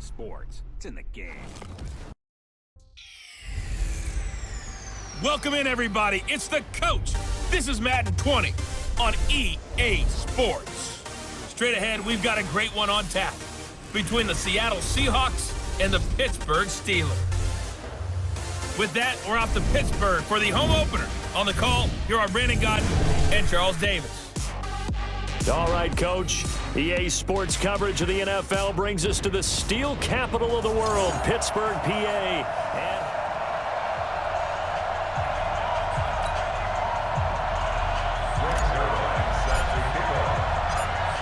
Sports. It's in the game. Welcome in, everybody. It's the coach. This is Madden 20 on EA Sports. Straight ahead, we've got a great one on tap between the Seattle Seahawks and the Pittsburgh Steelers. With that, we're off to Pittsburgh for the home opener. On the call, here are Brandon Godden and Charles Davis. All right, Coach. EA Sports coverage of the NFL brings us to the steel capital of the world, Pittsburgh, PA.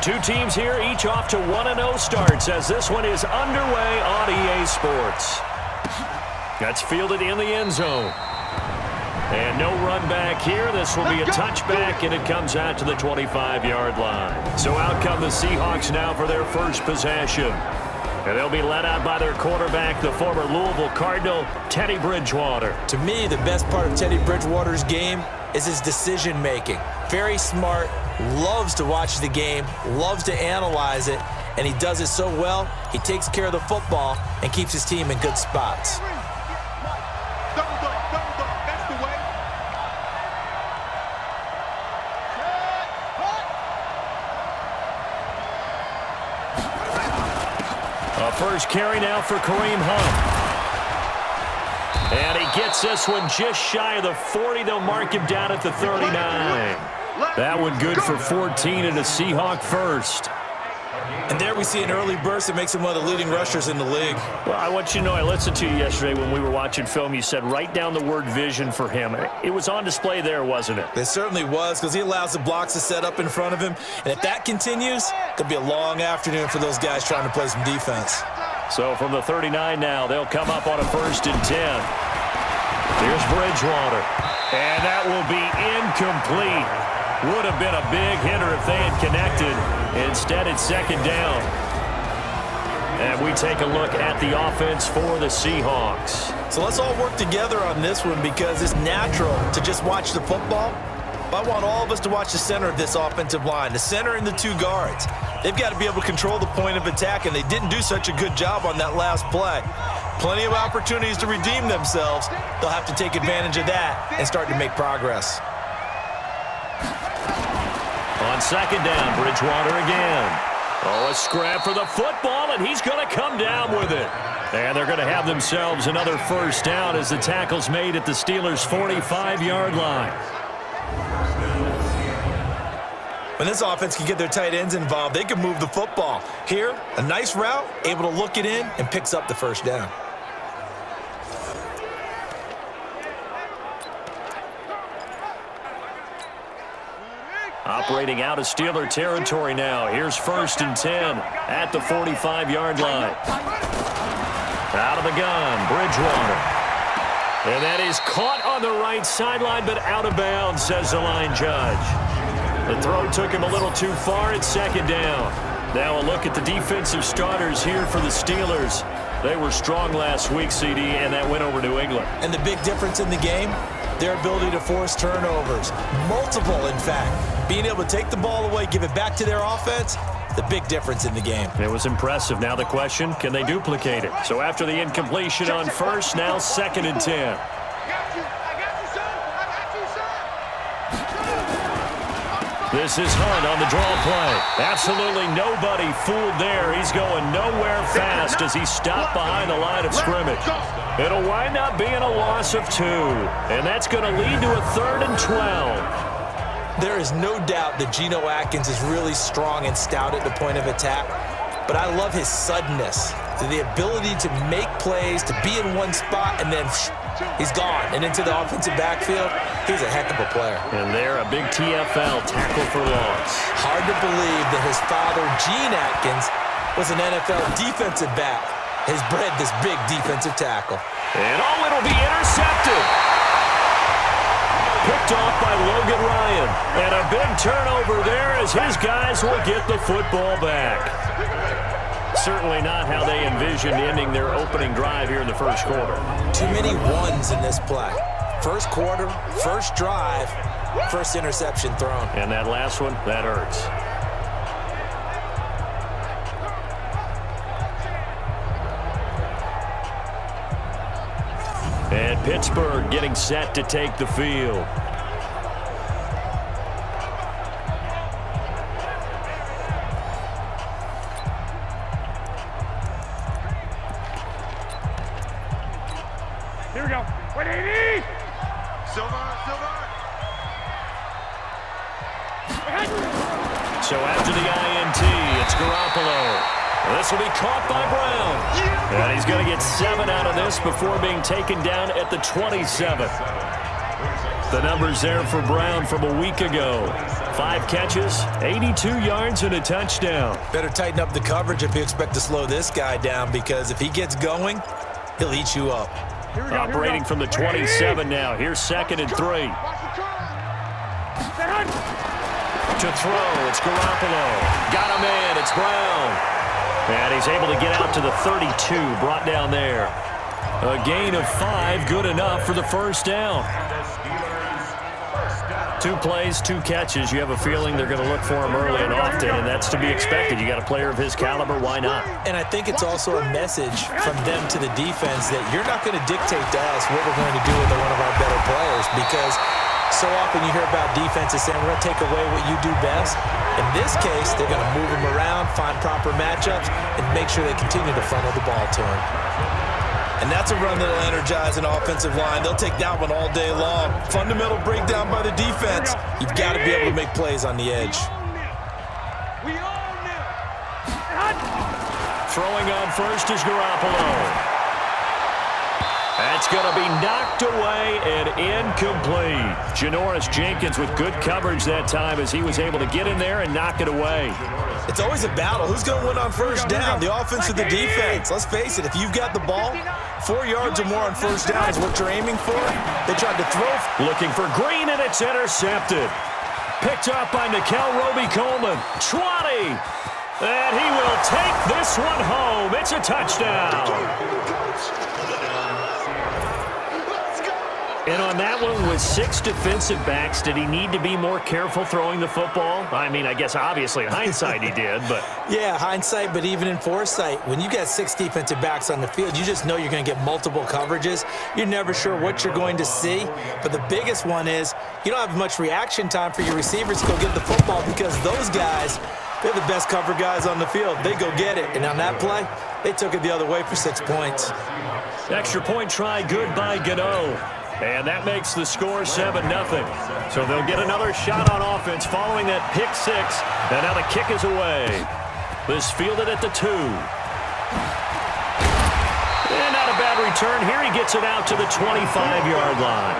Two teams here, each off to 1-0 starts as this one is underway on EA Sports. That's fielded in the end zone. And no run back here. This will be a touchback, and it comes out to the 25-yard line. So out come the Seahawks now for their first possession. And they'll be led out by their quarterback, the former Louisville Cardinal, Teddy Bridgewater. To me, the best part of Teddy Bridgewater's game is his decision-making. Very smart, loves to watch the game, loves to analyze it, and he does it so well, he takes care of the football and keeps his team in good spots. First carry now for Kareem Hunt. And he gets this one just shy of the 40. They'll mark him down at the 39. That one good for 14 and a Seahawk first. And there we see an early burst that makes him one of the leading rushers in the league. Well, I want you to know, I listened to you yesterday when we were watching film. You said write down the word vision for him. It was on display there, wasn't it? It certainly was, because he allows the blocks to set up in front of him. And if that continues, it'll be a long afternoon for those guys trying to play some defense. So from the 39 now, they'll come up on a 1st and 10. Here's Bridgewater. And that will be incomplete. Would have been a big hitter if they had connected. Instead, it's 2nd down. And we take a look at the offense for the Seahawks. So let's all work together on this one, because it's natural to just watch the football. But I want all of us to watch the center of this offensive line, the center and the 2 guards. They've got to be able to control the point of attack, and they didn't do such a good job on that last play. Plenty of opportunities to redeem themselves. They'll have to take advantage of that and start to make progress. On 2nd down, Bridgewater again. Oh, a scrap for the football, and he's going to come down with it. And they're going to have themselves another 1st down as the tackle's made at the Steelers' 45-yard line. When this offense can get their tight ends involved, they can move the football. Here, a nice route, able to look it in, and picks up the 1st down. Operating out of Steeler territory now. Here's 1st and 10 at the 45-yard line. Out of the gun, Bridgewater. And that is caught on the right sideline, but out of bounds, says the line judge. The throw took him a little too far. It's 2nd down. Now a look at the defensive starters here for the Steelers. They were strong last week, CD, and that went over New England. And the big difference in the game, their ability to force turnovers. Multiple, in fact. Being able to take the ball away, give it back to their offense, the big difference in the game. It was impressive. Now the question, can they duplicate it? So after the incompletion on 1st, now 2nd and 10. This is Hunt on the draw play. Absolutely nobody fooled there. He's going nowhere fast as he stopped behind the line of scrimmage. It'll wind up being a loss of 2. And that's going to lead to a 3rd and 12. There is no doubt that Geno Atkins is really strong and stout at the point of attack. But I love his suddenness, the ability to make plays, to be in one spot, and then he's gone. And into the offensive backfield, he's a heck of a player. And there, a big TFL, tackle for loss. Hard to believe that his father, Gene Atkins, was an NFL defensive back. Has bred this big defensive tackle. And oh, it'll be intercepted. Picked off by Logan Ryan. And a big turnover there as his guys will get the football back. Certainly not how they envisioned ending their opening drive here in the 1st quarter. Too many ones in this play. 1st quarter, 1st drive, 1st interception thrown. And that last one, that hurts. Pittsburgh getting set to take the field. Here we go. 180! Silver. So after the INT, it's Garoppolo. This will be caught by Brown. And he's going to get 7 out of this before being taken down at the 27th. The numbers there for Brown from a week ago. 5 catches, 82 yards, and a touchdown. Better tighten up the coverage if you expect to slow this guy down, because if he gets going, he'll eat you up. Operating from the 27 now. Here's 2nd and 3. To throw, it's Garoppolo. Got him in, it's Brown. And he's able to get out to the 32, brought down there. A gain of 5, good enough for the first down. 2 plays, 2 catches. You have a feeling they're going to look for him early and often, and that's to be expected. You got a player of his caliber, why not? And I think it's also a message from them to the defense that you're not going to dictate to us what we're going to do with one of our better players, because so often you hear about defenses saying, we're going to take away what you do best. In this case, they're going to move them around, find proper matchups, and make sure they continue to funnel the ball to him. And that's a run that'll energize an offensive line. They'll take that one all day long. Fundamental breakdown by the defense. You've got to be able to make plays on the edge. Throwing on first is Garoppolo. That's going to be knocked away and incomplete. Janoris Jenkins with good coverage that time as he was able to get in there and knock it away. It's always a battle. Who's going to win on first down, the offense or the defense? Let's face it, if you've got the ball, 4 yards or more on first down is what you're aiming for. They tried to throw. Looking for Green, and it's intercepted. Picked up by Nickel Roby-Coleman. 20. And he will take this one home. It's a touchdown. And on that one, with 6 defensive backs, did he need to be more careful throwing the football? I mean, I guess obviously in hindsight he did, but... Yeah, hindsight, but even in foresight, when you got 6 defensive backs on the field, you just know you're going to get multiple coverages. You're never sure what you're going to see. But the biggest one is you don't have much reaction time for your receivers to go get the football, because those guys, they're the best cover guys on the field. They go get it. And on that play, they took it the other way for 6 points. Extra point try, good by Gano. And that makes the score 7-0. So they'll get another shot on offense following that pick 6. And now the kick is away. This fielded at the 2. And not a bad return. Here he gets it out to the 25-yard line.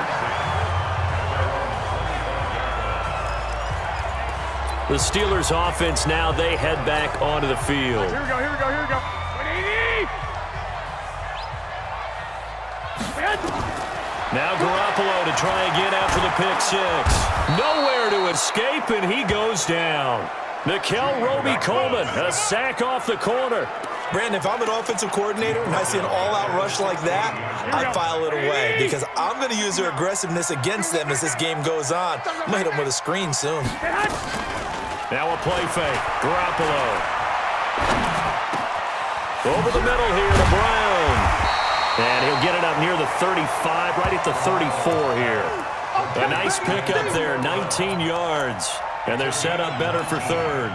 The Steelers offense now, they head back onto the field. Here we go. 180! Now Garoppolo to try again after the pick 6. Nowhere to escape, and he goes down. Nickel Roby-Coleman, a sack off the corner. Brandon, if I'm an offensive coordinator and I see an all-out rush like that, I file it away, because I'm going to use their aggressiveness against them as this game goes on. I'm going to hit them with a screen soon. Now a play fake. Garoppolo. Over the middle here to Brown. And he'll get it up near the 35, right at the 34 here. A nice pickup there, 19 yards. And they're set up better for 3rd.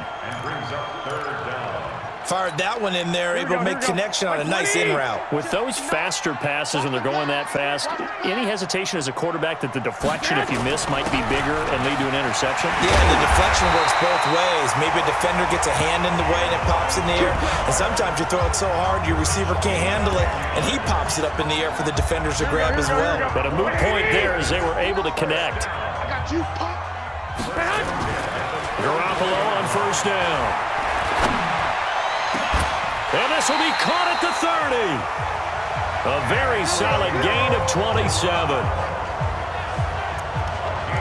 Fired that one in there, able to make connection on a nice in route. With those faster passes when they're going that fast, any hesitation as a quarterback that the deflection, if you miss, might be bigger and lead to an interception? Yeah, the deflection works both ways. Maybe a defender gets a hand in the way and it pops in the air. And sometimes you throw it so hard your receiver can't handle it, and he pops it up in the air for the defenders to grab as well. But a moot point there as they were able to connect. Garoppolo on first down. And this will be caught at the 30. A very solid gain of 27.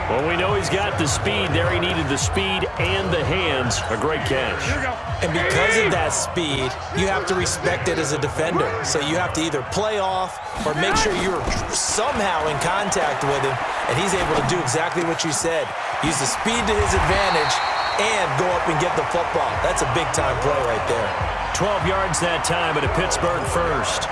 Well, we know he's got the speed there. He needed the speed and the hands. A great catch. And because of that speed, you have to respect it as a defender. So you have to either play off or make sure you're somehow in contact with him. And he's able to do exactly what you said. Use the speed to his advantage and go up and get the football. That's a big-time play right there. 12 yards that time, but a Pittsburgh first.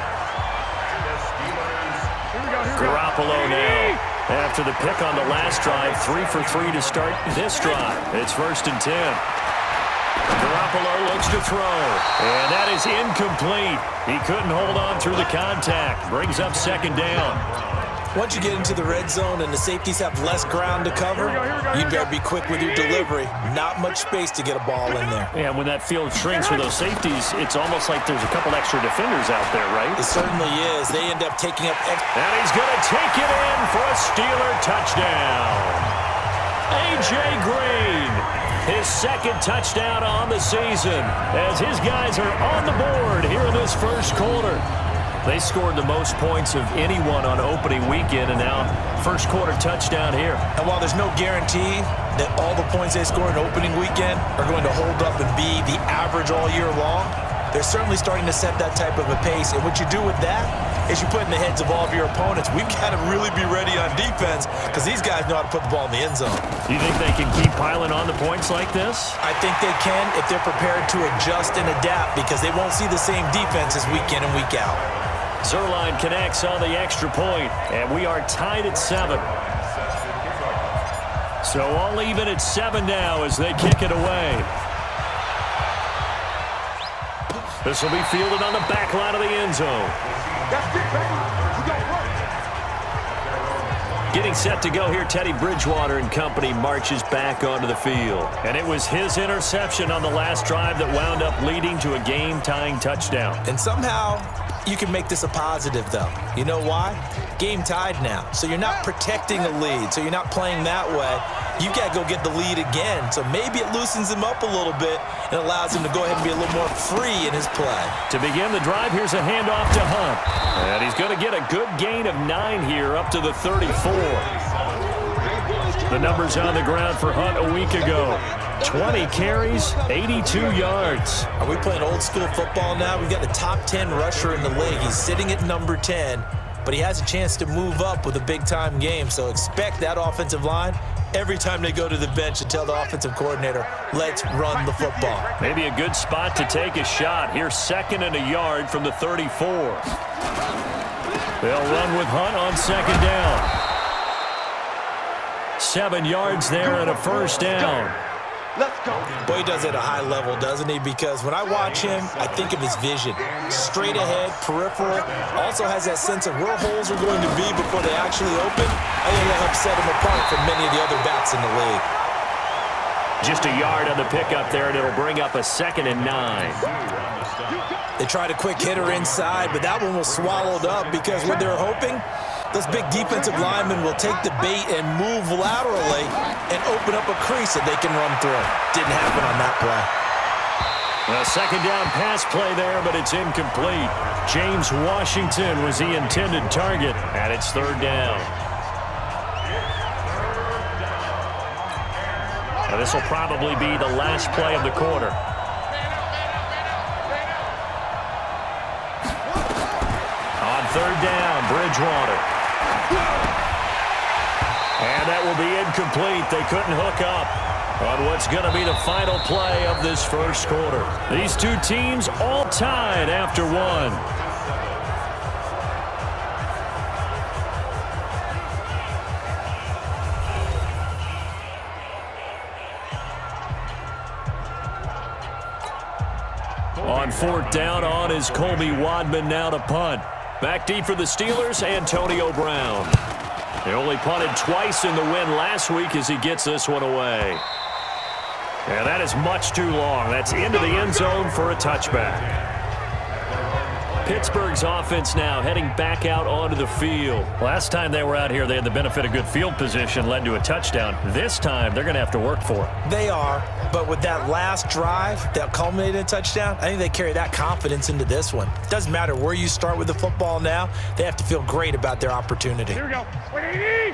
Garoppolo now. After the pick on the last drive, 3 for 3 to start this drive. It's 1st and 10. Garoppolo looks to throw, and that is incomplete. He couldn't hold on through the contact. Brings up 2nd down. Once you get into the red zone and the safeties have less ground to cover, you better be quick with your delivery. Not much space to get a ball in there. Yeah, when that field shrinks for those safeties, it's almost like there's a couple extra defenders out there, right? It certainly is. They end up taking up extra. And he's going to take it in for a Steeler touchdown. A.J. Green, his 2nd touchdown on the season, as his guys are on the board here in this first quarter. They scored the most points of anyone on opening weekend, and now first quarter touchdown here. And while there's no guarantee that all the points they score in opening weekend are going to hold up and be the average all year long, they're certainly starting to set that type of a pace. And what you do with that is you put in the heads of all of your opponents, we've got to really be ready on defense because these guys know how to put the ball in the end zone. Do you think they can keep piling on the points like this? I think they can if they're prepared to adjust and adapt, because they won't see the same defenses week in and week out. Zerline connects on the extra point, and we are tied at 7. So all even at 7 now as they kick it away. This will be fielded on the back line of the end zone. Getting set to go here, Teddy Bridgewater and company marches back onto the field. And it was his interception on the last drive that wound up leading to a game-tying touchdown. And somehow you can make this a positive, though. You know why? Game tied now. So you're not protecting a lead. So you're not playing that way. You've got to go get the lead again. So maybe it loosens him up a little bit and allows him to go ahead and be a little more free in his play. To begin the drive, here's a handoff to Hunt. And he's going to get a good gain of 9 here up to the 34. The numbers on the ground for Hunt a week ago. 20 carries, 82 yards. Are we playing old school football now? We've got the top 10 rusher in the league. He's sitting at number 10, but he has a chance to move up with a big-time game. So expect that offensive line every time they go to the bench to tell the offensive coordinator, let's run the football. Maybe a good spot to take a shot. Here's 2nd and a yard from the 34. They'll run with Hunt on 2nd down. 7 yards there and a 1st down. Let's go. Boy, he does it at a high level, doesn't he? Because when I watch him, I think of his vision. Straight ahead, peripheral. Also has that sense of where holes are going to be before they actually open. I think that'll help set him apart from many of the other backs in the league. Just a yard on the pickup there, and it'll bring up a 2nd and 9. They tried a quick hitter inside, but that one was swallowed up because what they're hoping, those big defensive linemen will take the bait and move laterally and open up a crease that they can run through. Didn't happen on that play. A 2nd down pass play there, but it's incomplete. James Washington was the intended target, and it's 3rd down. Now this will probably be the last play of the quarter. On 3rd down, Bridgewater. And that will be incomplete. They couldn't hook up on what's going to be the final play of this first quarter. These two teams all tied after 1. On 4th down, on is Colby Wadman now to punt. Back deep for the Steelers, Antonio Brown. They only punted twice in the win last week as he gets this one away. And that is much too long. That's into the end zone for a touchback. Pittsburgh's offense now heading back out onto the field. Last time they were out here, they had the benefit of good field position, led to a touchdown. This time, they're going to have to work for it. They are, but with that last drive that culminated in a touchdown, I think they carry that confidence into this one. It doesn't matter where you start with the football now. They have to feel great about their opportunity. Here we go. 180.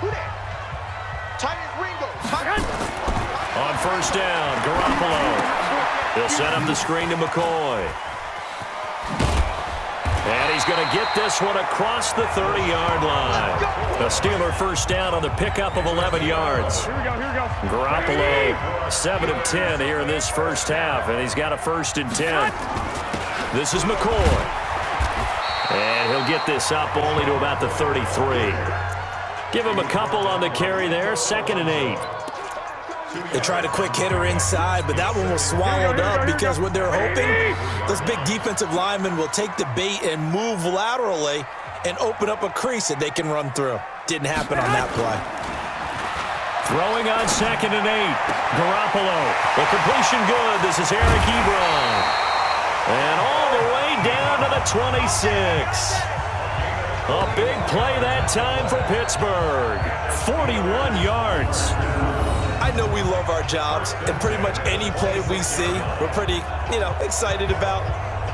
Who that? Tight end Ringo. On 1st down, Garoppolo. He'll set up the screen to McCoy. And he's going to get this one across the 30-yard line. A Steeler 1st down on the pickup of 11 yards. Here we go. Garoppolo, 7 of 10 here in this first half, and he's got a 1st and 10. This is McCoy. And he'll get this up only to about the 33. Give him a couple on the carry there, 2nd and 8. They tried a quick hitter inside, but that one was swallowed up because what they're hoping, those big defensive linemen will take the bait and move laterally and open up a crease that they can run through. Didn't happen on that play. Throwing on 2nd and 8. Garoppolo. The completion good. This is Eric Ebron. And all the way down to the 26. A big play that time for Pittsburgh. 41 yards. I know we love our jobs, and pretty much any play we see, we're pretty, excited about.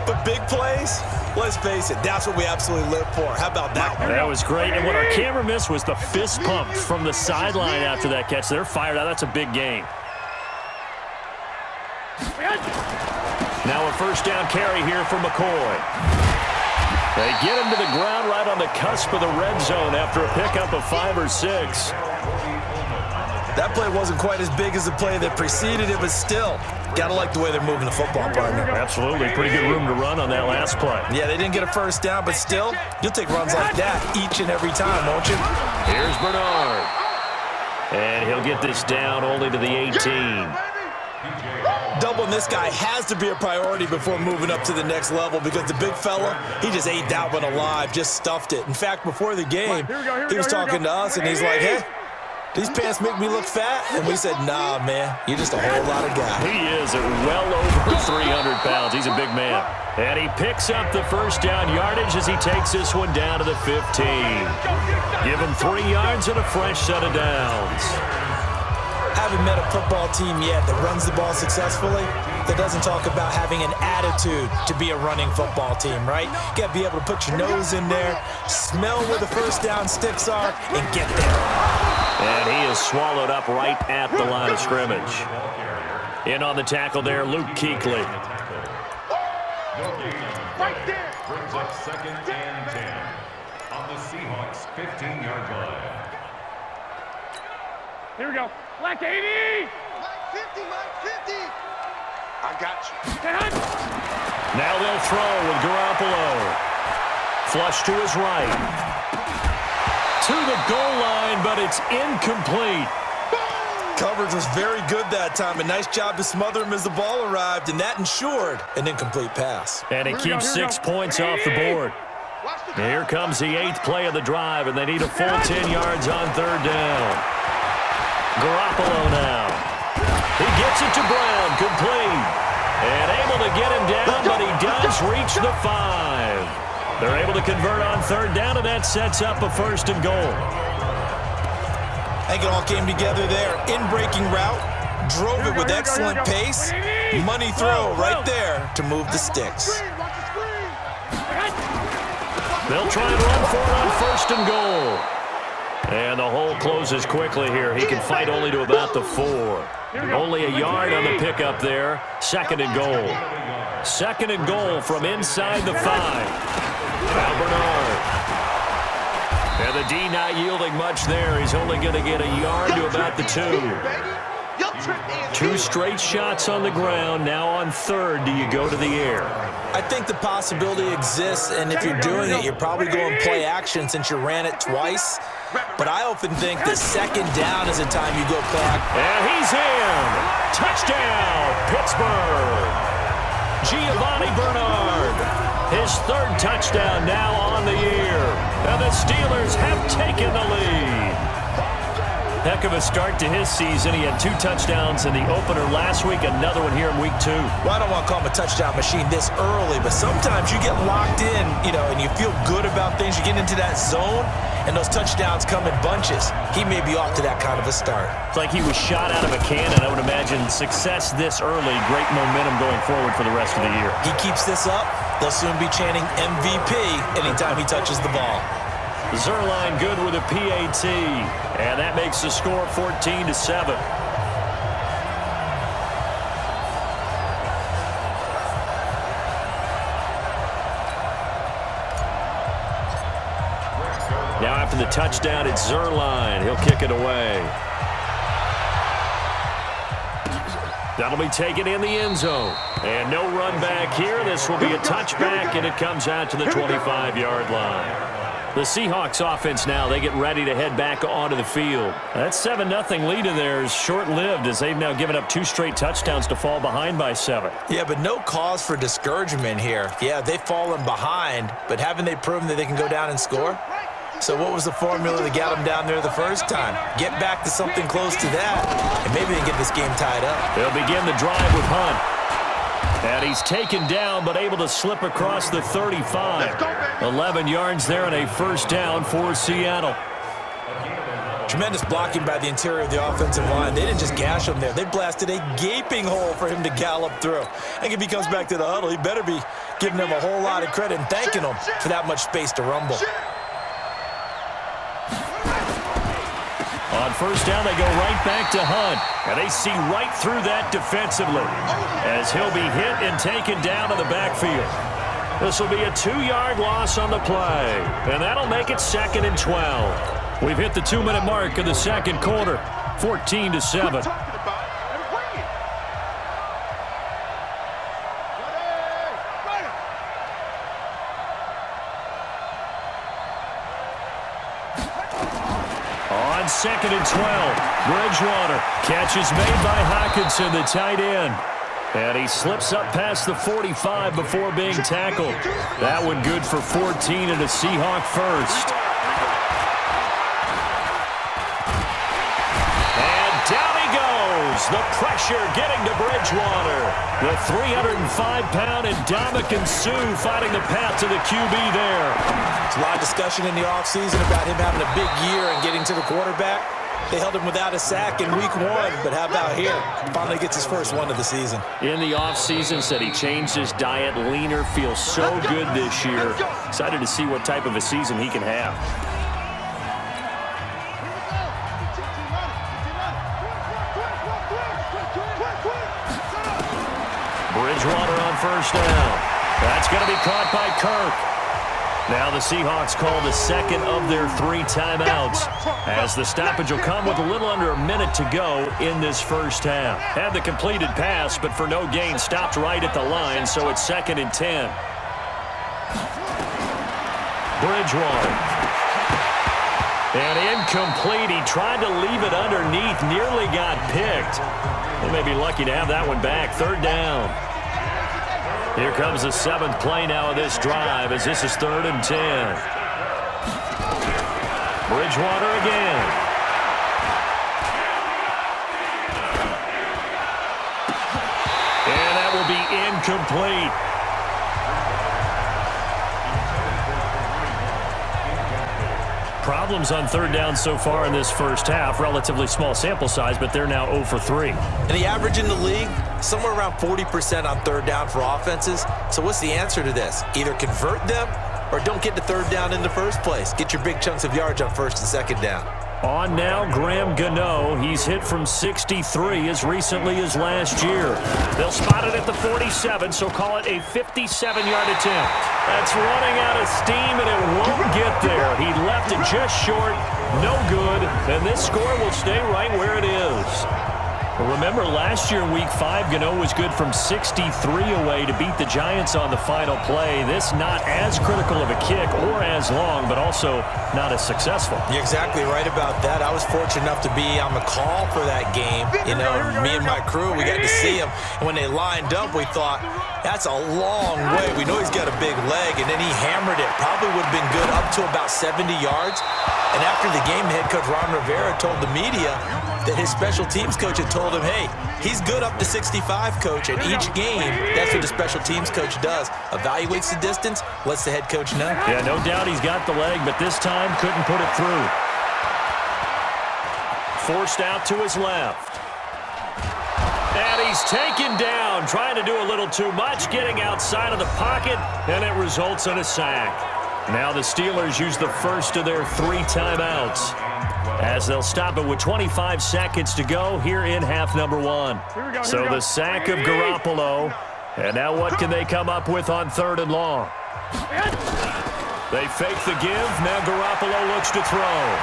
But big plays, let's face it, that's what we absolutely live for. How about that one? That was great, and what our camera missed was the fist pump from the sideline after that catch. They're fired out. That's a big gain. Now a first down carry here for McCoy. They get him to the ground right on the cusp of the red zone after a pickup of 5 or 6. That play wasn't quite as big as the play that preceded it, but still, got to like the way they're moving the football, partner. Absolutely. Pretty good room to run on that last play. Yeah, they didn't get a first down, but still, you'll take runs like that each and every time, won't you? Here's Bernard. And he'll get this down only to the 18. Doubling this guy has to be a priority before moving up to the next level because the big fella, he just ate that one alive, just stuffed it. In fact, before the game, he was talking to us, and he's like, hey, these pants make me look fat? And we said, nah, man, you're just a whole lot of guy. He is at well over 300 pounds. He's a big man. And he picks up the first down yardage as he takes this one down to the 15. Give him 3 yards and a fresh set of downs. Haven't met a football team yet that runs the ball successfully that doesn't talk about having an attitude to be a running football team, right? You got to be able to put your nose in there, smell where the first down sticks are, and get there. And he is swallowed up right at the line of scrimmage. In on the tackle there, Luke Kuechly. Right there. Brings up 2nd and 10 on the Seahawks 15-yard line. Here we go. Black 80. Mike 50. I got you. Now they'll throw with Garoppolo. Flush to his right. To the goal line, but it's incomplete. Coverage was very good that time. A nice job to smother him as the ball arrived, and that ensured an incomplete pass. And it keeps 6 points off the board. Here comes the 8th play of the drive, and they need a full 10 yards on 3rd down. Garoppolo now. He gets it to Brown, complete. And able to get him down, but he does reach the 5. They're able to convert on 3rd down, and that sets up a 1st and goal. I think it all came together there. In-breaking route, drove it with excellent pace. Money throw right there to move the sticks. They'll try and run for it on 1st and goal. And the hole closes quickly here. He can fight only to about the 4. Only a yard on the pickup there. 2nd and goal. 2nd and goal from inside the 5. Now Bernard. And the D not yielding much there. He's only going to get a yard to about the 2. 2 straight shots on the ground. Now on 3rd, do you go to the air? I think the possibility exists, and if you're doing it, you're probably going play action since you ran it twice. But I often think that 2nd down is a time you go play action. And he's in. Touchdown, Pittsburgh. Giovanni Bernard. His 3rd touchdown now on the year. And the Steelers have taken the lead. Heck of a start to his season. He had 2 touchdowns in the opener last week, another one here in week 2. Well, I don't want to call him a touchdown machine this early, but sometimes you get locked in, and you feel good about things. You get into that zone, and those touchdowns come in bunches. He may be off to that kind of a start. It's like he was shot out of a cannon. I would imagine success this early, great momentum going forward for the rest of the year. He keeps this up, they'll soon be chanting MVP anytime he touches the ball. Zuerlein good with a PAT, and that makes the score 14-7. Now after the touchdown, it's Zuerlein. He'll kick it away. That'll be taken in the end zone. And no run back here. This will be a touchback, and it comes out to the 25-yard line. The Seahawks offense now, they get ready to head back onto the field. That 7-0 lead of theirs short-lived as they've now given up 2 straight touchdowns to fall behind by 7. Yeah, but no cause for discouragement here. Yeah, they've fallen behind, but haven't they proven that they can go down and score? So what was the formula that got them down there the first time? Get back to something close to that, and maybe they get this game tied up. They'll begin the drive with Hunt. And he's taken down, but able to slip across the 35. 11 yards there and a first down for Seattle. Tremendous blocking by the interior of the offensive line. They didn't just gash him there. They blasted a gaping hole for him to gallop through. I think if he comes back to the huddle, he better be giving them a whole lot of credit and thanking them for that much space to rumble. On first down, they go right back to Hunt. And they see right through that defensively as he'll be hit and taken down in the backfield. This will be a 2-yard loss on the play. And that'll make it 2nd and 12. We've hit the 2-minute mark of the second quarter. 14-7. On 2nd and 12, Bridgewater. Catch is made by Hockenson, the tight end. And he slips up past the 45 before being tackled. That one good for 14 and a Seahawk first. And down he goes. The pressure getting to Bridgewater. The 305-pound Ndamukong Suh fighting the path to the QB there. There's a lot of discussion in the offseason about him having a big year and getting to the quarterback. They held him without a sack in week 1, but how about here? Finally gets his first one of the season. In the offseason, said he changed his diet, leaner, feels so good this year. Excited to see what type of a season he can have. Bridgewater on first down. That's going to be caught by Kirk. Now the Seahawks call the second of their 3 timeouts as the stoppage will come with a little under a minute to go in this first half. Had the completed pass, but for no gain, stopped right at the line, so it's 2nd and 10. Bridgewater. And incomplete. He tried to leave it underneath, nearly got picked. They may be lucky to have that one back. 3rd down. Here comes the 7th play now of this drive as this is 3rd and 10. Bridgewater again. And that will be incomplete. Problems on 3rd down so far in this first half. Relatively small sample size, but they're now 0 for 3. And the average in the league, somewhere around 40% on 3rd down for offenses. So what's the answer to this? Either convert them or don't get to 3rd down in the first place. Get your big chunks of yards on 1st and 2nd down. On now, Graham Gano. He's hit from 63 as recently as last year. They'll spot it at the 47, so call it a 57-yard attempt. That's running out of steam, and it won't get there. He left it just short. No good. And this score will stay right where it is. Remember, last year in Week 5, Gano was good from 63 away to beat the Giants on the final play. This not as critical of a kick or as long, but also not as successful. You're exactly right about that. I was fortunate enough to be on the call for that game. You know, me and my crew, we got to see him. And when they lined up, we thought, that's a long way. We know he's got a big leg, and then he hammered it. Probably would have been good up to about 70 yards. And after the game, head coach Ron Rivera told the media that his special teams coach had told him, hey, he's good up to 65, coach. And each game, that's what the special teams coach does. Evaluates the distance, lets the head coach know. Yeah, no doubt he's got the leg, but this time couldn't put it through. Forced out to his left. And he's taken down, trying to do a little too much, getting outside of the pocket, and it results in a sack. Now the Steelers use the first of their 3 timeouts as they'll stop it with 25 seconds to go here in half number 1. So the sack of Garoppolo. And now what can they come up with on 3rd and long? They fake the give. Now Garoppolo looks to throw.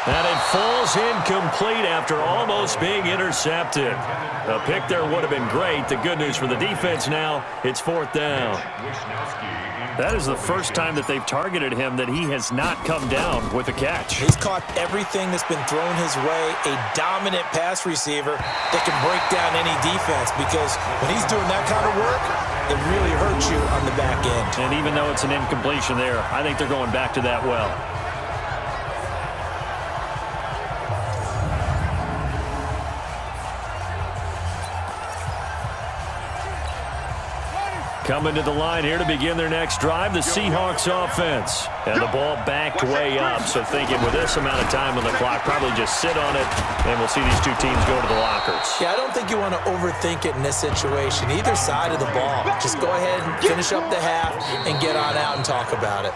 And it falls incomplete after almost being intercepted. A pick there would have been great. The good news for the defense now, it's 4th down. That is the first time that they've targeted him that he has not come down with a catch. He's caught everything that's been thrown his way. A dominant pass receiver that can break down any defense, because when he's doing that kind of work, it really hurts you on the back end. And even though it's an incompletion there, I think they're going back to that well. Coming to the line here to begin their next drive, the Seahawks offense. And the ball backed way up, so thinking with this amount of time on the clock, probably just sit on it, and we'll see these two teams go to the lockers. Yeah, I don't think you want to overthink it in this situation. Either side of the ball. Just go ahead and finish up the half and get on out and talk about it.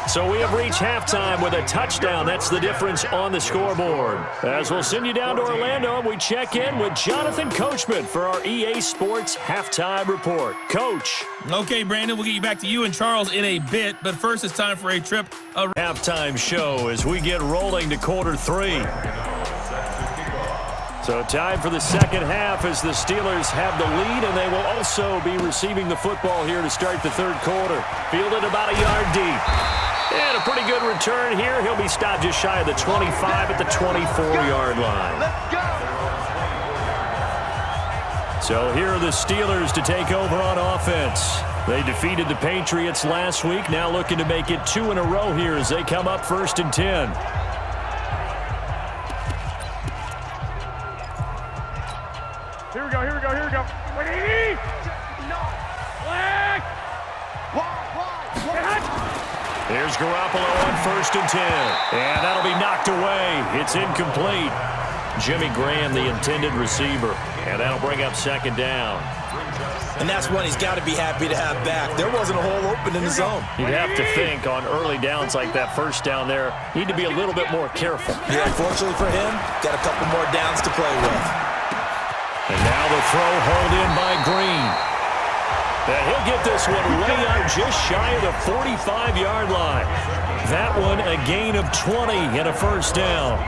So we have reached halftime with a touchdown. That's the difference on the scoreboard. As we'll send you down to Orlando, we check in with Jonathan Coachman for our EA Sports Halftime Report. Coach. Okay, Brandon, we'll get you back to you and Charles in a bit, but first it's time for a trip around. Halftime show as we get rolling to quarter 3. So time for the second half as the Steelers have the lead, and they will also be receiving the football here to start the third quarter. Fielded about a yard deep. And a pretty good return here. He'll be stopped just shy of the 25 at the 24-yard line. Let's go. So here are the Steelers to take over on offense. They defeated the Patriots last week, now looking to make it 2 in a row here as they come up 1st and 10. Here we go, here we go, here we go. Wait, Black! There's Garoppolo on 1st and 10. And that'll be knocked away. It's incomplete. Jimmy Graham, the intended receiver. And that'll bring up 2nd down. And that's one he's got to be happy to have back. There wasn't a hole open in the zone. You'd have to think on early downs like that, 1st down there, need to be a little bit more careful. Yeah, unfortunately for him, got a couple more downs to play with. And now the throw hauled in by Green. And he'll get this one way out just shy of the 45-yard line. That one a gain of 20 and a 1st down.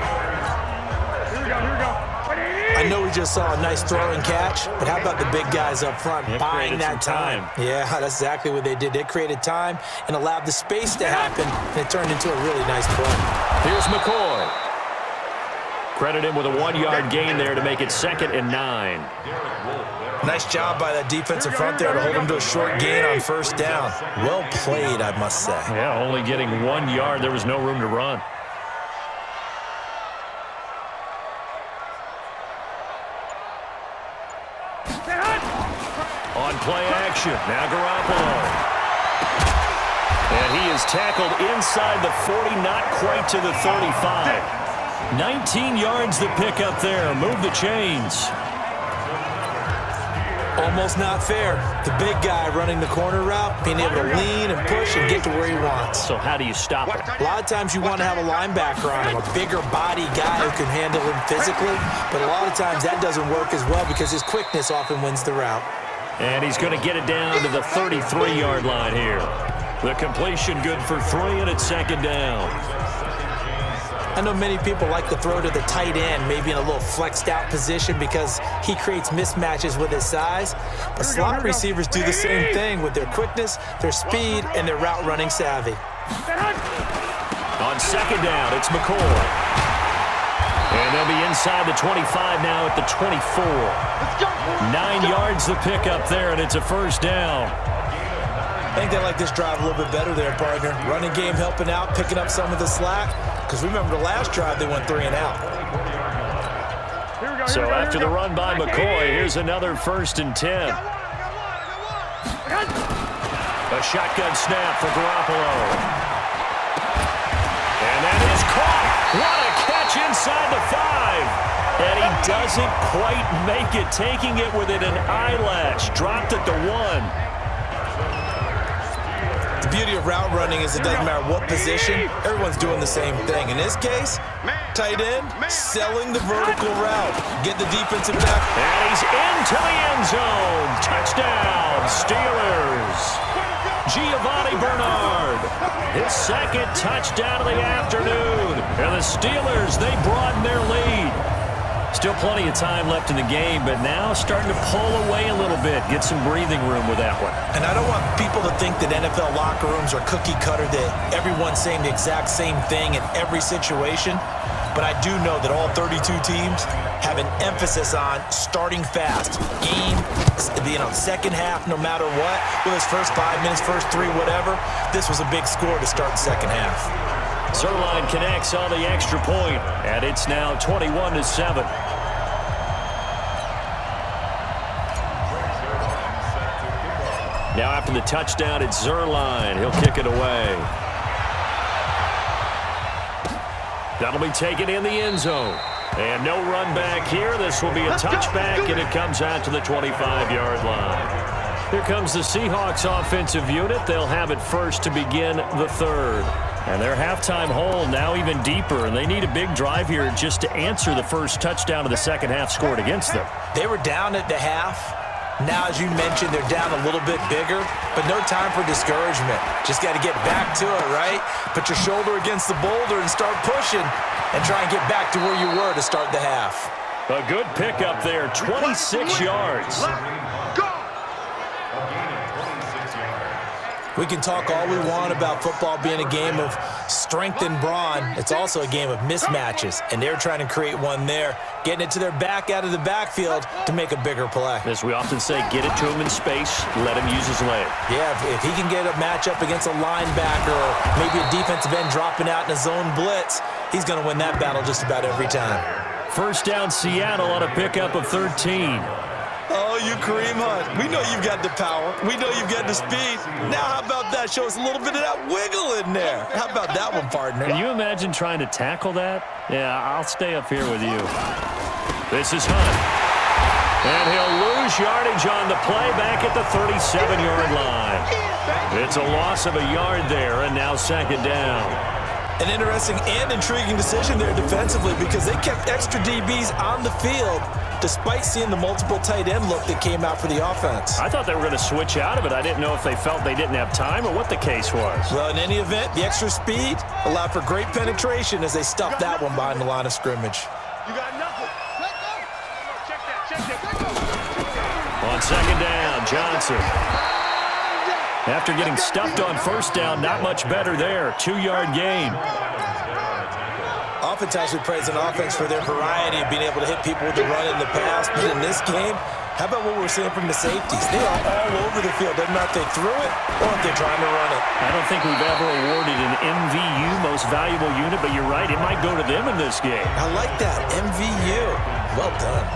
Here we go, here we go. I know we just saw a nice throw and catch, but how about the big guys up front buying that time? Yeah, that's exactly what they did. They created time and allowed the space to happen, and it turned into a really nice play. Here's McCoy. Credit him with a 1-yard gain there to make it 2nd and 9. Nice job by that defensive front there to hold him to a short gain on 1st down. Well played, I must say. Yeah, only getting 1 yard. There was no room to run. On play action, now Garoppolo. And he is tackled inside the 40, not quite to the 35. 19 yards to pick up there. Move the chains. Almost not fair. The big guy running the corner route, being able to lean and push and get to where he wants. So how do you stop it? A lot of times you want to have a linebacker on him, a bigger body guy who can handle him physically, but a lot of times that doesn't work as well because his quickness often wins the route. And he's going to get it down to the 33-yard line here. The completion good for 3, and it's 2nd down. I know many people like to throw to the tight end, maybe in a little flexed out position because he creates mismatches with his size. But slot receivers do the same thing with their quickness, their speed, and their route running savvy. On 2nd down, it's McCoy. And they'll be inside the 25 now at the 24. 9 yards to pick up there, and it's a 1st down. I think they like this drive a little bit better there, partner. Running game helping out, picking up some of the slack. Because remember the last drive, they went 3 and out. So after the run by McCoy, here's another 1st and 10. A shotgun snap for Garoppolo. And that is caught. What a catch inside the 5. And he doesn't quite make it, taking it within an eyelash. Dropped at the 1. The beauty of route running is it doesn't matter what position, everyone's doing the same thing. In this case, tight end, selling the vertical route. Get the defensive back. And he's into the end zone. Touchdown, Steelers. Giovanni Bernard, his 2nd touchdown of the afternoon. And the Steelers, they broaden their lead. Still plenty of time left in the game, but now starting to pull away a little bit. Get some breathing room with that one. And I don't want people to think that NFL locker rooms are cookie cutter, that everyone's saying the exact same thing in every situation. But I do know that all 32 teams have an emphasis on starting fast. Game, second half, no matter what. Whether it's first 5 minutes, first 3, whatever. This was a big score to start the second half. Zerline connects on the extra point, and it's now 21-7. Now after the touchdown, it's Zerline. He'll kick it away. That'll be taken in the end zone. And no run back here. This will be a touchback, and it comes out to the 25-yard line. Here comes the Seahawks offensive unit. They'll have it first to begin the third. And their halftime hole now even deeper, and they need a big drive here just to answer the first touchdown of the second half scored against them. They were down at the half. Now, as you mentioned, they're down a little bit bigger, but no time for discouragement. Just got to get back to it, right? Put your shoulder against the boulder and start pushing and try and get back to where you were to start the half. A good pickup there, 26 yards. We can talk all we want about football being a game of strength and brawn. It's also a game of mismatches, and they're trying to create one there, getting it to their back out of the backfield to make a bigger play. As we often say, get it to him in space, let him use his leg. Yeah, if he can get a matchup against a linebacker or maybe a defensive end dropping out in a zone blitz, he's going to win that battle just about every time. First down, Seattle on a pickup of 13. Oh, you Kareem Hunt. We know you've got the power. We know you've got the speed. Now, how about that? Show us a little bit of that wiggle in there. How about that one, partner? Can you imagine trying to tackle that? Yeah, I'll stay up here with you. This is Hunt. And he'll lose yardage on the play back at the 37-yard line. It's a loss of a yard there, and now second down. An interesting and intriguing decision there defensively because they kept extra DBs on the field despite seeing the multiple tight end look that came out for the offense. I thought they were going to switch out of it. I didn't know if they felt they didn't have time or what the case was. Well, in any event, the extra speed allowed for great penetration as they stuffed that one behind the line of scrimmage. You got nothing. Check that. On second down, Johnson. After getting stuffed on first down, not much better there. 2-yard gain. Oftentimes we praise an offense for their variety of being able to hit people with the run in the pass. But in this game, how about what we're seeing from the safeties? They are all over the field. Doesn't matter if they threw it or if they're trying to run it. I don't think we've ever awarded an MVU, most valuable unit, but you're right, it might go to them in this game. I like that, MVU. Well done.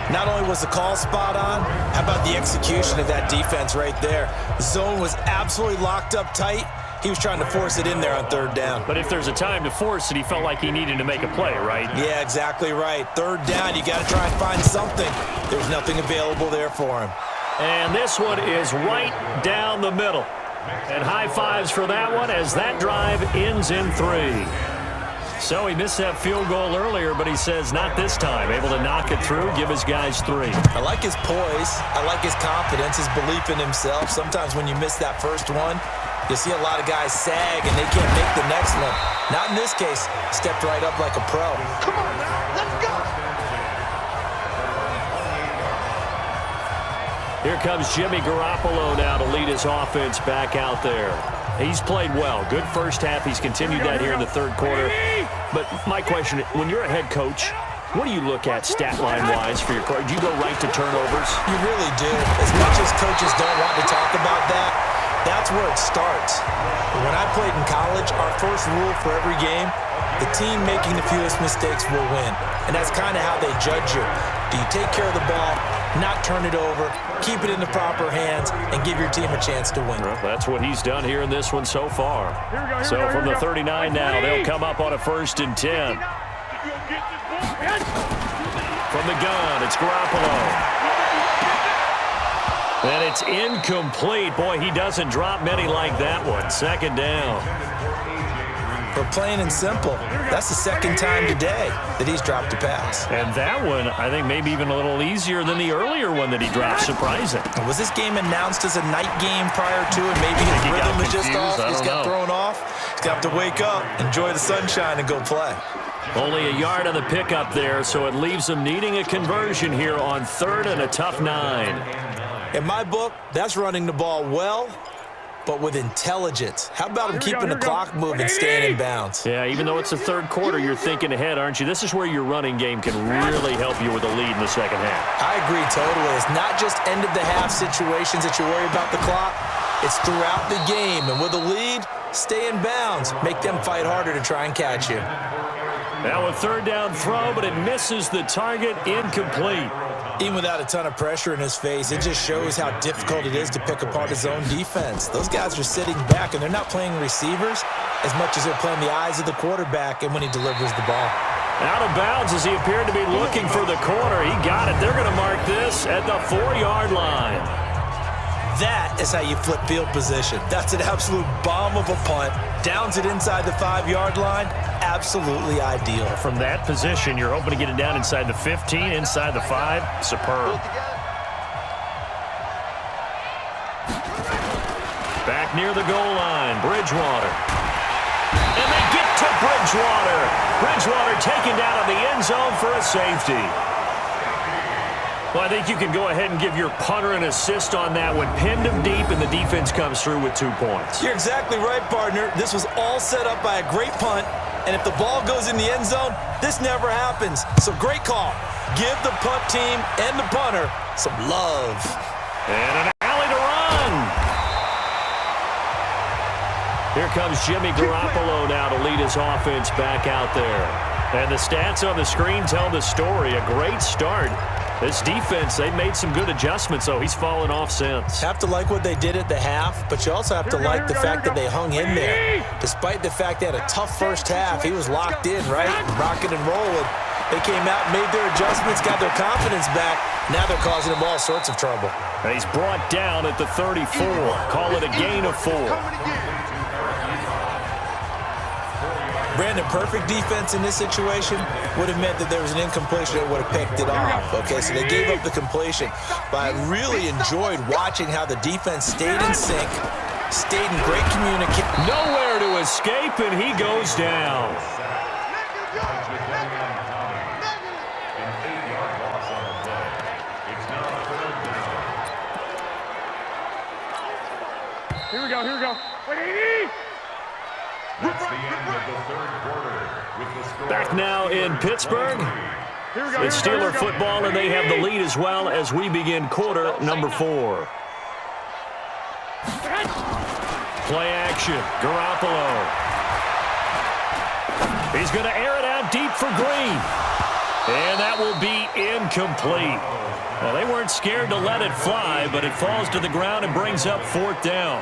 Not only was the call spot on, how about the execution of that defense right there? The zone was absolutely locked up tight. He was trying to force it in there on third down. But if there's a time to force it, he felt like he needed to make a play, right? Yeah, exactly right. Third down, you got to try and find something. There's nothing available there for him. And this one is right down the middle. And high fives for that one as that drive ends in 3. So he missed that field goal earlier, but he says not this time. Able to knock it through, give his guys 3. I like his poise. I like his confidence, his belief in himself. Sometimes when you miss that first one, you see a lot of guys sag and they can't make the next one. Not in this case. Stepped right up like a pro. Come on now, let's go. Here comes Jimmy Garoppolo now to lead his offense back out there. He's played well. Good first half. He's continued that here in the third quarter. But my question, when you're a head coach, what do you look at stat line-wise for your coach? Do you go right to turnovers? You really do. As much as coaches don't want to talk about that, that's where it starts. When I played in college, our first rule for every game, the team making the fewest mistakes will win. And that's kind of how they judge you. Do you take care of the ball, not turn it over, keep it in the proper hands, and give your team a chance to win? Well, that's what he's done here in this one so far. So from the 39 now, they'll come up on a 1st and 10. From the gun, it's Garoppolo. And it's incomplete. Boy, he doesn't drop many like that one. Second down. For plain and simple, that's the second time today that he's dropped a pass. And that one, I think, maybe even a little easier than the earlier one that he dropped. Surprising. Was this game announced as a night game prior to it? Maybe his rhythm was just off. He's got thrown off. He's going to have to wake up, enjoy the sunshine, and go play. Only a yard on the pickup there, so it leaves them needing a conversion here on 3rd and a tough 9. In my book, that's running the ball well, but with intelligence. How about him keeping the clock moving, staying in bounds? Yeah, even though it's the 3rd quarter, you're thinking ahead, aren't you? This is where your running game can really help you with a lead in the 2nd half. I agree totally. It's not just end-of-the-half situations that you worry about the clock. It's throughout the game. And with a lead, stay in bounds. Make them fight harder to try and catch you. Now a 3rd down throw, but it misses the target, incomplete. Even without a ton of pressure in his face, it just shows how difficult it is to pick apart his own defense. Those guys are sitting back, and they're not playing receivers as much as they're playing the eyes of the quarterback and when he delivers the ball. Out of bounds as he appeared to be looking for the corner. He got it. They're going to mark this at the 4-yard line. That is how you flip field position. That's an absolute bomb of a punt. Downs it inside the 5-yard line. Absolutely ideal. From that position, you're hoping to get it down inside the 15, inside the 5. Superb. Back near the goal line, Bridgewater. And they get to Bridgewater. Bridgewater taken down in the end zone for a safety. Well, I think you can go ahead and give your punter an assist on that one. Pinned him deep, and the defense comes through with 2 points. You're exactly right, partner. This was all set up by a great punt, and if the ball goes in the end zone, this never happens. So great call. Give the punt team and the punter some love. And an alley to run. Here comes Jimmy Garoppolo now to lead his offense back out there. And the stats on the screen tell the story. A great start. This defense, they made some good adjustments, though. He's fallen off since. Have to like what they did at the half, but you also have to like the fact that they hung in there. Despite the fact they had a tough first half, he was locked in, right? Rocking and rolling. They came out, made their adjustments, got their confidence back. Now they're causing him all sorts of trouble. And he's brought down at the 34. Call it a gain of 4. Brandon, perfect defense in this situation would have meant that there was an incompletion that would have picked it off. Okay, so they gave up the completion. But I really enjoyed watching how the defense stayed in sync, stayed in great communication. Nowhere to escape, and he goes down. Here we go. Wait, That's the end of the 3rd quarter with the score. Back now in Pittsburgh. It's Steeler football, and they have the lead as well as we begin quarter number 4. Play action. Garoppolo. He's going to air it out deep for Green. And that will be incomplete. Well, they weren't scared to let it fly, but it falls to the ground and brings up 4th down.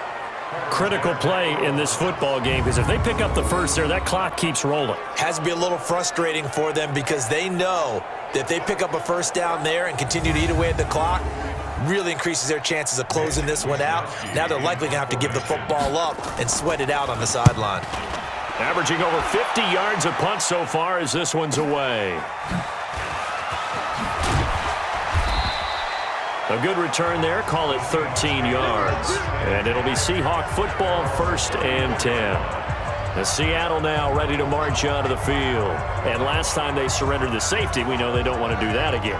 Critical play in this football game, because if they pick up the first there, that clock keeps rolling. Has to be a little frustrating for them because they know that if they pick up a first down there and continue to eat away at the clock, really increases their chances of closing this one out. Now they're likely going to have to give the football up and sweat it out on the sideline. Averaging over 50 yards a punt so far as this one's away. A good return there. Call it 13 yards. And it'll be Seahawk football, 1st and 10. The Seattle now ready to march onto the field. And last time they surrendered the safety, we know they don't want to do that again.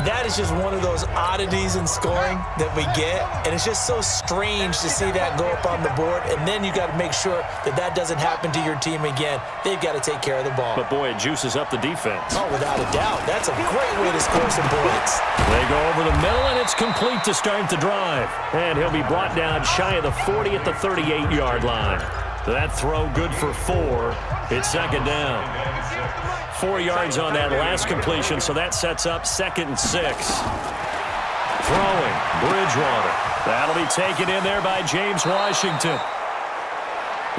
That is just one of those oddities in scoring that we get, and it's just so strange to see that go up on the board, and then you got to make sure that that doesn't happen to your team again. They've got to take care of the ball. But, boy, it juices up the defense. Oh, without a doubt. That's a great way to score some points. They go over the middle, and it's complete to start the drive. And he'll be brought down shy of the 40 at the 38-yard line. That throw good for 4. It's 2nd down. 4 yards on that last completion, so that sets up 2nd and 6. Throwing, Bridgewater. That'll be taken in there by James Washington.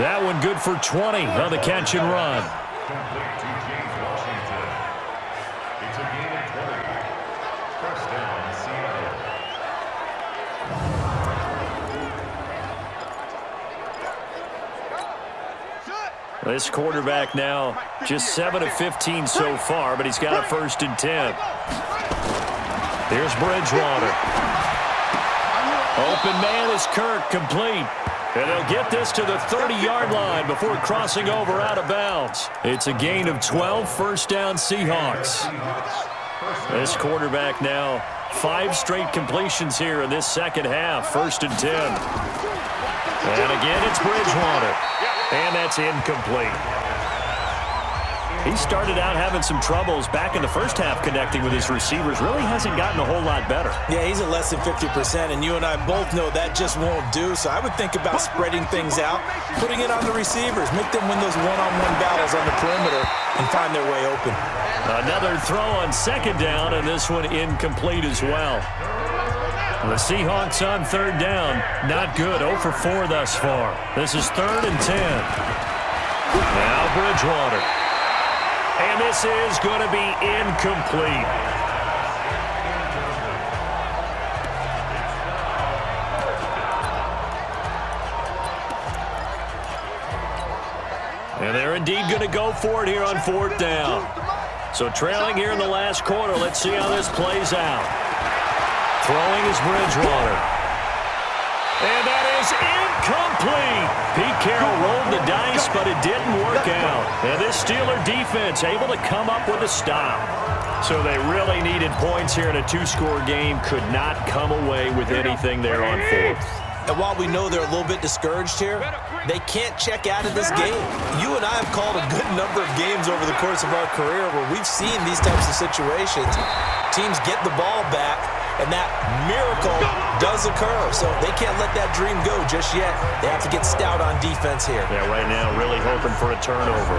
That one good for 20 on the catch and run. Complete to James Washington. It's a gain of 20. First down, Seattle. This quarterback now just 7 of 15 so far, but he's got a 1st and 10. Here's Bridgewater. Open man is Kirk, complete. And they'll get this to the 30-yard line before crossing over out of bounds. It's a gain of 12, first down Seahawks. This quarterback now 5 straight completions here in this second half, 1st and 10. And again, it's Bridgewater. And that's incomplete. He started out having some troubles back in the first half connecting with his receivers. Really hasn't gotten a whole lot better. Yeah, he's at less than 50%, and you and I both know that just won't do. So I would think about spreading things out, putting it on the receivers, make them win those one-on-one battles on the perimeter and find their way open. Another throw on second down, and this one incomplete as well. The Seahawks on third down. Not good. 0 for 4 thus far. This is 3rd and 10. Now Bridgewater. And this is going to be incomplete. And they're indeed going to go for it here on 4th down. So trailing here in the last quarter. Let's see how this plays out. Throwing is Bridgewater. And that is incomplete. Pete Carroll rolled the dice, but it didn't work out. And this Steeler defense able to come up with a stop. So they really needed points here in a 2-score game. Could not come away with anything there on 4th. And while we know they're a little bit discouraged here, they can't check out of this game. You and I have called a good number of games over the course of our career where we've seen these types of situations. Teams get the ball back, and that miracle does occur. So they can't let that dream go just yet. They have to get stout on defense here. Yeah, right now really hoping for a turnover.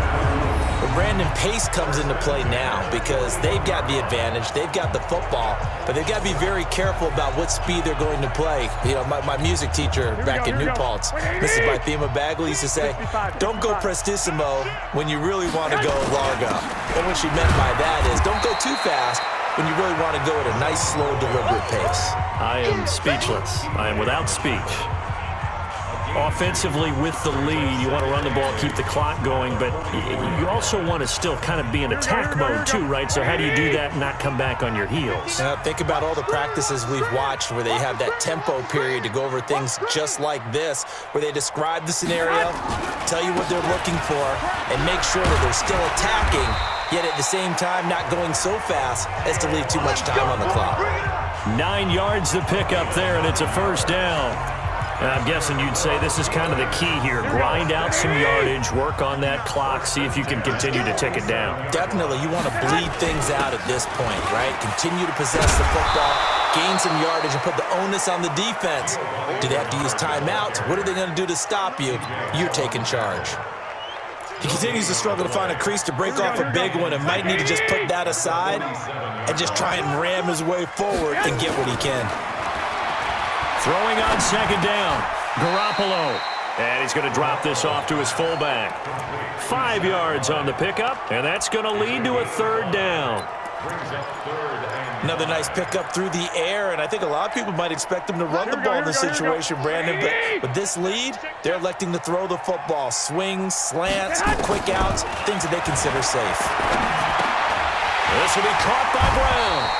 But Brandon, pace comes into play now because they've got the advantage. They've got the football, but they've got to be very careful about what speed they're going to play. You know, my music teacher back in New Paltz, Mrs. Bythema Bagley, used to say, don't go prestissimo when you really want to go largo. And what she meant by that is don't go too fast when you really want to go at a nice, slow, deliberate pace. I am speechless. I am without speech. Offensively with the lead, you want to run the ball, keep the clock going, but you also want to still kind of be in attack mode too, right? So how do you do that and not come back on your heels? Think about all the practices we've watched where they have that tempo period to go over things just like this, where they describe the scenario, tell you what they're looking for, and make sure that they're still attacking, yet at the same time not going so fast as to leave too much time on the clock. 9 yards to pick up there, and it's a first down. And I'm guessing you'd say this is kind of the key here. Grind out some yardage, work on that clock, see if you can continue to tick it down. Definitely. You want to bleed things out at this point, right? Continue to possess the football, gain some yardage, and put the onus on the defense. Do they have to use timeouts? What are they going to do to stop you? You're taking charge. He continues to struggle to find a crease to break off a big one and might need to just put that aside and just try and ram his way forward and get what he can. Throwing on second down, Garoppolo. And he's going to drop this off to his fullback. 5 yards on the pickup, and that's going to lead to a third down. Another nice pickup through the air, and I think a lot of people might expect him to run the ball in this situation, Brandon, but with this lead, they're electing to throw the football. Swings, slants, quick outs, things that they consider safe. This will be caught by Brown.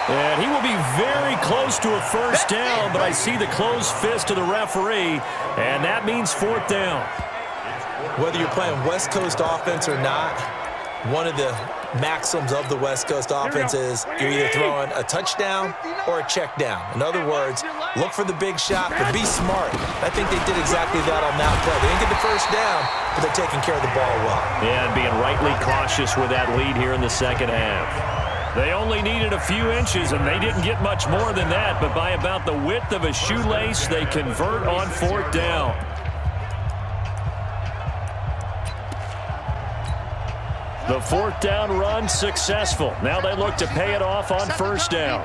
And he will be very close to a first down, but I see the closed fist of the referee, and that means 4th down. Whether you're playing West Coast offense or not, one of the maxims of the West Coast offense is you're either throwing a touchdown or a check down. In other words, look for the big shot, but be smart. I think they did exactly that on that play. They didn't get the first down, but they're taking care of the ball well. Yeah, and being rightly cautious with that lead here in the second half. They only needed a few inches, and they didn't get much more than that, but by about the width of a shoelace, they convert on 4th down. The 4th down run successful. Now they look to pay it off on first down.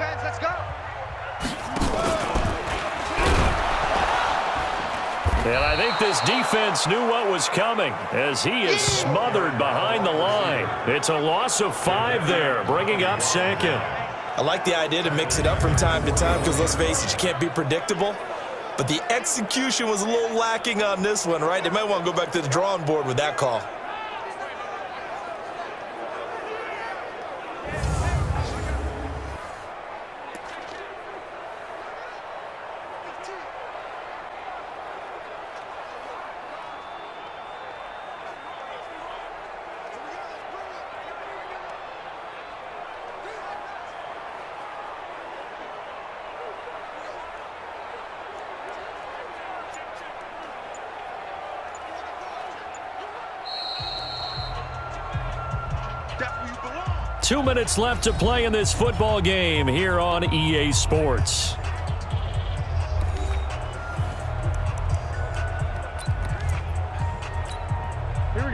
And I think this defense knew what was coming as he is smothered behind the line. It's a loss of 5 there, bringing up 2nd. I like the idea to mix it up from time to time because, let's face it, you can't be predictable. But the execution was a little lacking on this one, right? They might want to go back to the drawing board with that call. 2 minutes left to play in this football game here on EA Sports.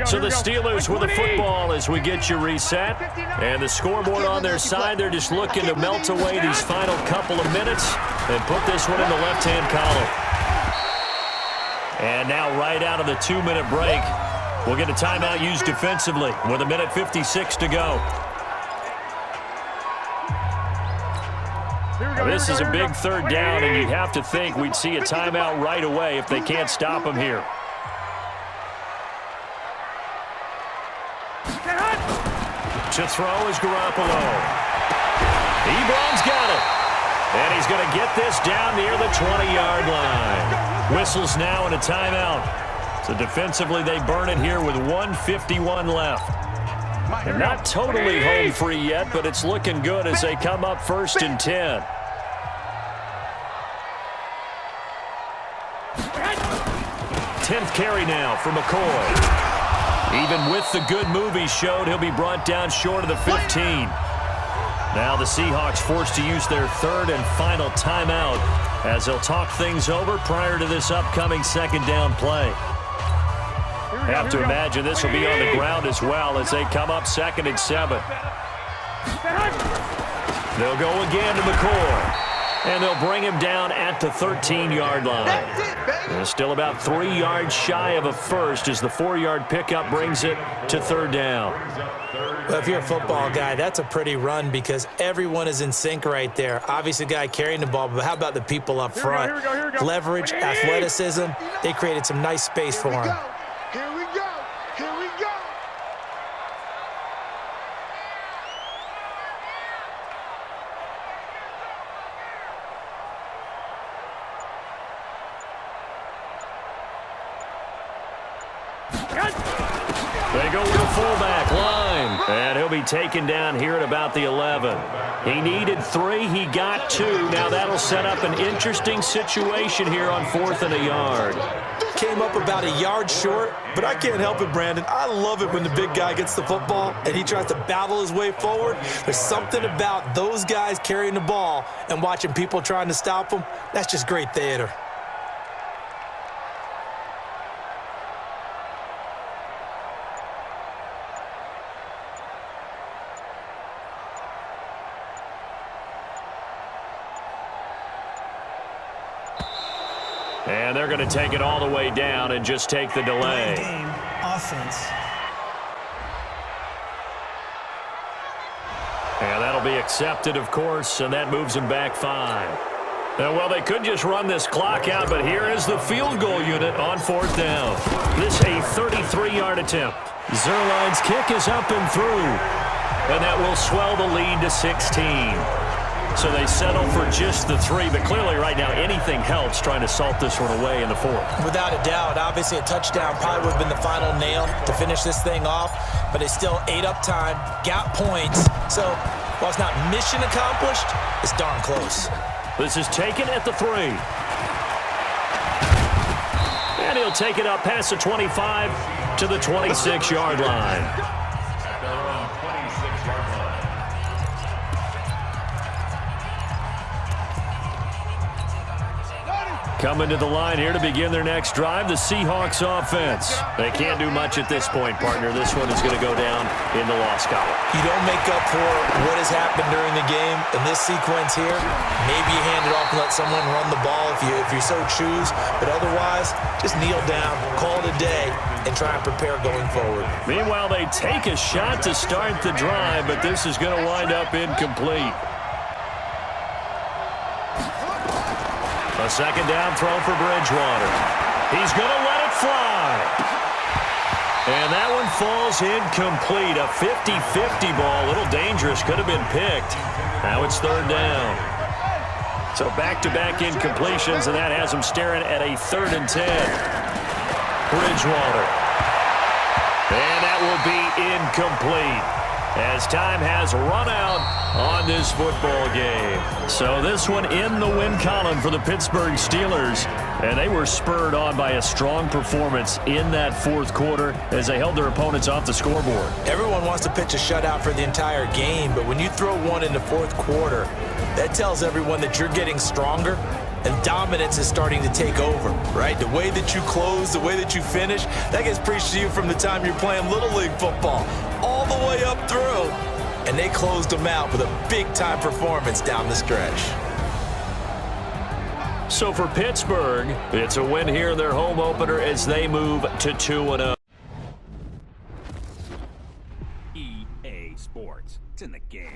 So the Steelers with the football as we get you reset. And the scoreboard on their side, they're just looking to melt away these final couple of minutes and put this one in the left-hand column. And now right out of the 2-minute break, we'll get a timeout used defensively with 1:56 to go. This is a big third down, and you'd have to think we'd see a timeout right away if they can't stop him here. To throw is Garoppolo. Ebron's got it. And he's going to get this down near the 20-yard line. Whistles now and a timeout. So defensively, they burn it here with 1:51 left. They're not totally home free yet, but it's looking good as they come up 1st and 10. Tenth carry now for McCoy. Even with the good move he showed, he'll be brought down short of the 15. Now the Seahawks forced to use their 3rd and final timeout as they'll talk things over prior to this upcoming 2nd down play. Have to imagine this will be on the ground as well as they come up 2nd and 7. They'll go again to McCoy. And they'll bring him down at the 13-yard line. They're still about 3 yards shy of a first as the 4-yard pickup brings it to 3rd down. Well, if you're a football guy, that's a pretty run because everyone is in sync right there. Obviously, the guy carrying the ball, but how about the people up front? Here we go. Leverage, athleticism, they created some nice space for him. Here we go. They go with a fullback line. And he'll be taken down here at about the 11. He needed 3. He got 2. Now that'll set up an interesting situation here on 4th and a yard. Came up about a yard short, but I can't help it, Brandon. I love it when the big guy gets the football and he tries to battle his way forward. There's something about those guys carrying the ball and watching people trying to stop them. That's just great theater. And they're going to take it all the way down and just take the delay. Game offense. And that'll be accepted, of course, and that moves them back 5. Well, they could just run this clock out, but here is the field goal unit on 4th down. This a 33-yard attempt. Zerline's kick is up and through, and that will swell the lead to 16. So they settle for just the 3, but clearly right now anything helps trying to salt this one away in the 4th. Without a doubt, obviously a touchdown probably would have been the final nail to finish this thing off, but it's still ate up time, got points. So while it's not mission accomplished, it's darn close. This is taken at the 3. And he'll take it up past the 25 to the 26-yard line. Coming to the line here to begin their next drive, the Seahawks offense. They can't do much at this point, partner. This one is going to go down in the loss column. You don't make up for what has happened during the game in this sequence here. Maybe you hand it off and let someone run the ball if you so choose. But otherwise, just kneel down, call it a day, and try and prepare going forward. Meanwhile, they take a shot to start the drive, but this is going to wind up incomplete. A 2nd down throw for Bridgewater. He's going to let it fly. And that one falls incomplete. A 50-50 ball. A little dangerous. Could have been picked. Now it's 3rd down. So back-to-back incompletions, and that has him staring at a 3rd and 10. Bridgewater. And that will be incomplete. as time has run out on this football game. So this one in the win column for the Pittsburgh Steelers, and they were spurred on by a strong performance in that fourth quarter as they held their opponents off the scoreboard. Everyone wants to pitch a shutout for the entire game, but when you throw one in the fourth quarter, that tells everyone that you're getting stronger and dominance is starting to take over, right? The way that you close, the way that you finish, that gets preached to you from the time you're playing Little League football all the way up through. And they closed them out with a big-time performance down the stretch. So for Pittsburgh, it's a win here in their home opener as they move to 2-0. EA Sports. It's in the game.